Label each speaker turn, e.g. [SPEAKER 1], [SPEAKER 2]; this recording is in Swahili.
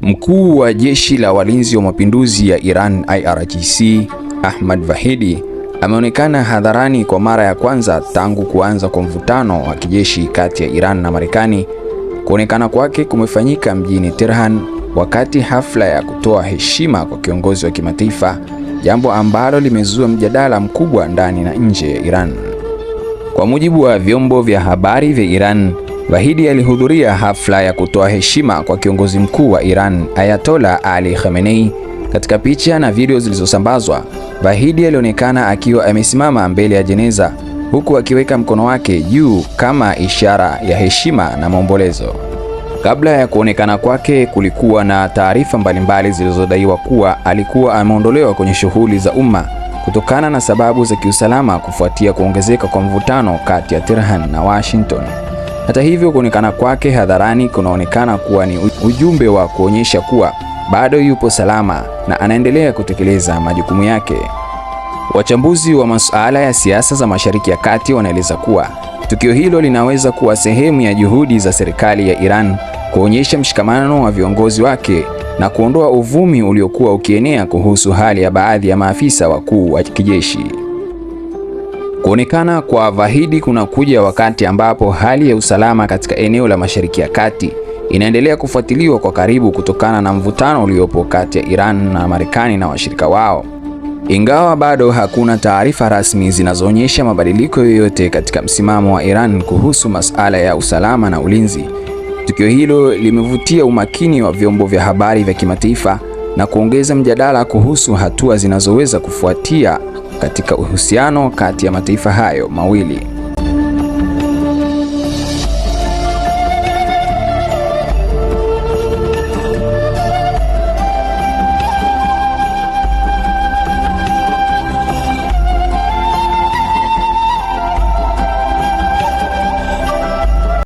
[SPEAKER 1] Mkuu wa Jeshi la Walinzi wa Mapinduzi ya Iran IRGC, Ahmad Vahidi, ameonekana hadharani kwa mara ya kwanza tangu kuanza kwa mvutano wa kijeshi kati ya Iran na Marekani. Kuonekana kwake kumefanyika mjini Tehran wakati hafla ya kutoa heshima kwa kiongozi wa kimataifa, jambo ambalo limezua mjadala mkubwa ndani na nje ya Iran. Kwa mujibu wa vyombo vya habari vya Iran, Vahidi alihudhuria hafla ya kutoa heshima kwa kiongozi mkuu wa Iran, Ayatollah Ali Khamenei. Katika picha na video zilizosambazwa, Vahidi alionekana akiwa amesimama mbele ya jeneza huku akiweka mkono wake juu kama ishara ya heshima na maombolezo. Kabla ya kuonekana kwake, kulikuwa na taarifa mbalimbali zilizodaiwa kuwa alikuwa ameondolewa kwenye shughuli za umma kutokana na sababu za kiusalama kufuatia kuongezeka kwa mvutano kati ya Tehran na Washington. Hata hivyo, kuonekana kwake hadharani kunaonekana kuwa ni ujumbe wa kuonyesha kuwa bado yupo salama na anaendelea kutekeleza majukumu yake. Wachambuzi wa masuala ya siasa za Mashariki ya Kati wanaeleza kuwa tukio hilo linaweza kuwa sehemu ya juhudi za serikali ya Iran kuonyesha mshikamano wa viongozi wake na kuondoa uvumi uliokuwa ukienea kuhusu hali ya baadhi ya maafisa wakuu wa kijeshi. Kuonekana kwa Vahidi kunakuja wakati ambapo hali ya usalama katika eneo la Mashariki ya Kati inaendelea kufuatiliwa kwa karibu kutokana na mvutano uliopo kati ya Iran na Marekani na washirika wao. Ingawa bado hakuna taarifa rasmi zinazoonyesha mabadiliko yoyote katika msimamo wa Iran kuhusu masuala ya usalama na ulinzi, tukio hilo limevutia umakini wa vyombo vya habari vya kimataifa na kuongeza mjadala kuhusu hatua zinazoweza kufuatia katika uhusiano kati ya mataifa hayo mawili.